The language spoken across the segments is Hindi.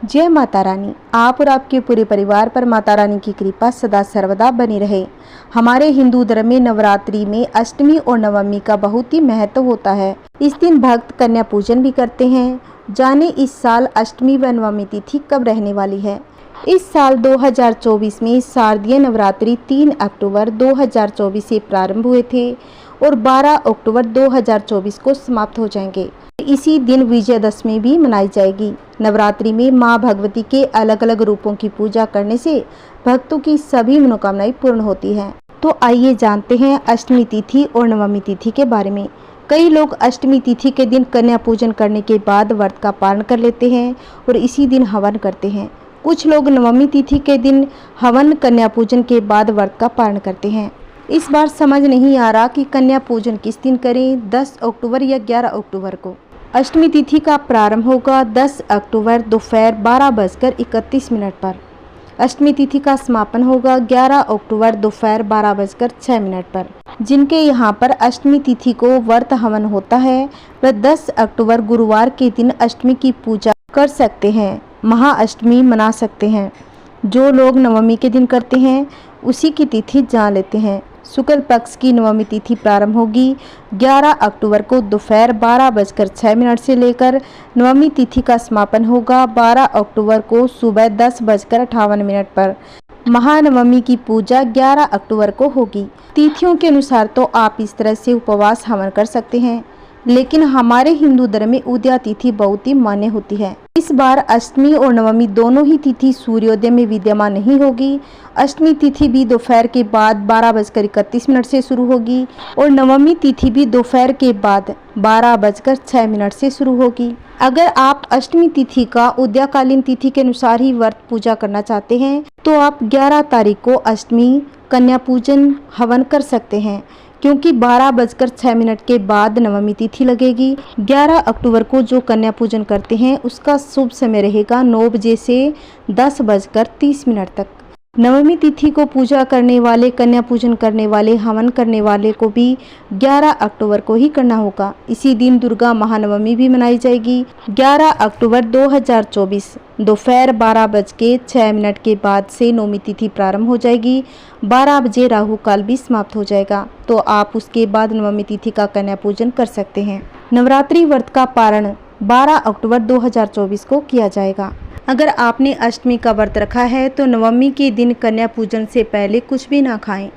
जय माता रानी। आप और आपके पूरे परिवार पर माता रानी की कृपा सदा सर्वदा बनी रहे। हमारे हिंदू धर्म में नवरात्रि में अष्टमी और नवमी का बहुत ही महत्व होता है। इस दिन भक्त कन्या पूजन भी करते हैं। जाने इस साल अष्टमी व नवमी तिथि कब रहने वाली है। इस साल 2024 में शारदीय नवरात्रि 3 अक्टूबर 2024 से प्रारंभ हुए थे और 12 अक्टूबर 2024 को समाप्त हो जाएंगे। इसी दिन विजयदशमी भी मनाई जाएगी। नवरात्रि में मां भगवती के अलग अलग रूपों की पूजा करने से भक्तों की सभी मनोकामनाएं पूर्ण होती हैं। तो आइए जानते हैं अष्टमी तिथि और नवमी तिथि के बारे में। कई लोग अष्टमी तिथि के दिन कन्या पूजन करने के बाद व्रत का पारण कर लेते हैं और इसी दिन हवन करते हैं। कुछ लोग नवमी तिथि के दिन हवन कन्या पूजन के बाद व्रत का पारण करते हैं। इस बार समझ नहीं आ रहा कि कन्या पूजन किस दिन करें, 10 अक्टूबर या 11 अक्टूबर को। अष्टमी तिथि का प्रारंभ होगा 10 अक्टूबर दोपहर 12:31 पर। अष्टमी तिथि का समापन होगा 11 अक्टूबर दोपहर 12:06 पर। जिनके यहाँ पर अष्टमी तिथि को व्रत हवन होता है वह 10 अक्टूबर गुरुवार के दिन अष्टमी की पूजा कर सकते हैं, महाअष्टमी मना सकते हैं। जो लोग नवमी के दिन करते हैं उसी की तिथि जान लेते हैं। शुक्ल पक्ष की नवमी तिथि प्रारंभ होगी 11 अक्टूबर को दोपहर 12:06 से लेकर नवमी तिथि का समापन होगा 12 अक्टूबर को सुबह 10:58 पर। महानवमी की पूजा 11 अक्टूबर को होगी। तिथियों के अनुसार तो आप इस तरह से उपवास हवन कर सकते हैं, लेकिन हमारे हिंदू धर्म में उदया तिथि बहुत ही मान्य होती है। इस बार अष्टमी और नवमी दोनों ही तिथि सूर्योदय में विद्यमान नहीं होगी। अष्टमी तिथि भी दोपहर के बाद 12:31 से शुरू होगी और नवमी तिथि भी दोपहर के बाद 12:06 से शुरू होगी। अगर आप अष्टमी तिथि का उदयकालीन तिथि के अनुसार ही व्रत पूजा करना चाहते हैं तो आप 11 तारीख को अष्टमी कन्या पूजन हवन कर सकते हैं, क्योंकि 12:06 के बाद नवमी तिथि लगेगी। 11 अक्टूबर को जो कन्या पूजन करते हैं उसका शुभ समय रहेगा 9 बजे से 10:30 तक। नवमी तिथि को पूजा करने वाले, कन्या पूजन करने वाले, हवन करने वाले को भी 11 अक्टूबर को ही करना होगा। इसी दिन दुर्गा महानवमी भी मनाई जाएगी। 11 अक्टूबर 2024 दोपहर 12:06 के बाद से नवमी तिथि प्रारंभ हो जाएगी। 12 बजे राहु काल भी समाप्त हो जाएगा, तो आप उसके बाद नवमी तिथि का कन्या पूजन कर सकते हैं। नवरात्रि व्रत का पारण 12 अक्टूबर 2024 को किया जाएगा। अगर आपने अष्टमी का व्रत रखा है तो नवमी के दिन कन्या पूजन से पहले कुछ भी ना खाएं।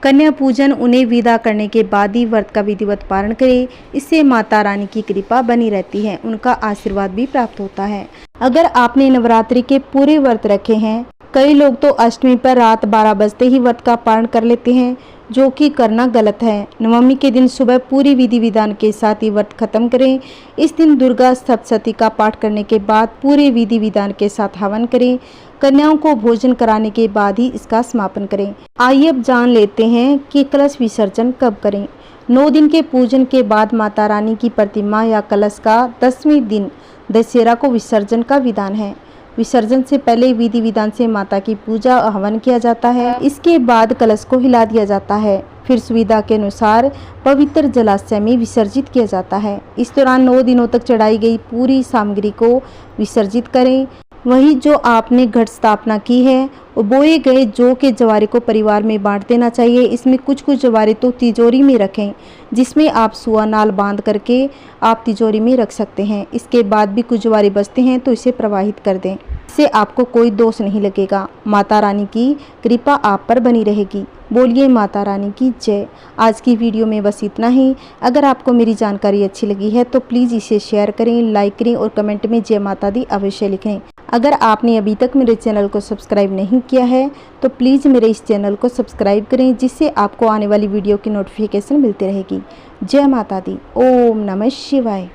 कन्या पूजन उन्हें विदा करने के बाद ही व्रत का विधिवत पारण करें। इससे माता रानी की कृपा बनी रहती है, उनका आशीर्वाद भी प्राप्त होता है। अगर आपने नवरात्रि के पूरे व्रत रखे हैं, कई लोग तो अष्टमी पर रात 12 बजते ही व्रत का पारण कर लेते हैं, जो कि करना गलत है। नवमी के दिन सुबह पूरी विधि विधान के साथ ही व्रत खत्म करें। इस दिन दुर्गा सप्तशती का पाठ करने के बाद पूरे विधि विधान के साथ हवन करें। कन्याओं को भोजन कराने के बाद ही इसका समापन करें। आइए अब जान लेते हैं कि कलश विसर्जन कब करें। 9 दिन के पूजन के बाद माता रानी की प्रतिमा या कलश का 10वें दिन दशहरा को विसर्जन का विधान है। विसर्जन से पहले विधि विधान से माता की पूजा और हवन किया जाता है। इसके बाद कलश को हिला दिया जाता है, फिर सुविधा के अनुसार पवित्र जलाशय में विसर्जित किया जाता है। इस दौरान 9 दिनों तक चढ़ाई गई पूरी सामग्री को विसर्जित करें। वही जो आपने घट स्थापना की है और बोए गए जौ के जवारे को परिवार में बांट देना चाहिए। इसमें कुछ जवारे तो तिजोरी में रखें, जिसमें आप सुआ नाल बांध करके आप तिजोरी में रख सकते हैं। इसके बाद भी कुछ जवारे बचते हैं तो इसे प्रवाहित कर दें, इससे आपको कोई दोष नहीं लगेगा। माता रानी की कृपा आप पर बनी रहेगी। बोलिए माता रानी की जय। आज की वीडियो में बस इतना ही। अगर आपको मेरी जानकारी अच्छी लगी है तो प्लीज़ इसे शेयर करें, लाइक करें और कमेंट में जय माता दी अवश्य लिखें। अगर आपने अभी तक मेरे चैनल को सब्सक्राइब नहीं किया है तो प्लीज़ मेरे इस चैनल को सब्सक्राइब करें, जिससे आपको आने वाली वीडियो की नोटिफिकेशन मिलती रहेगी। जय माता दी। ओम नमः शिवाय।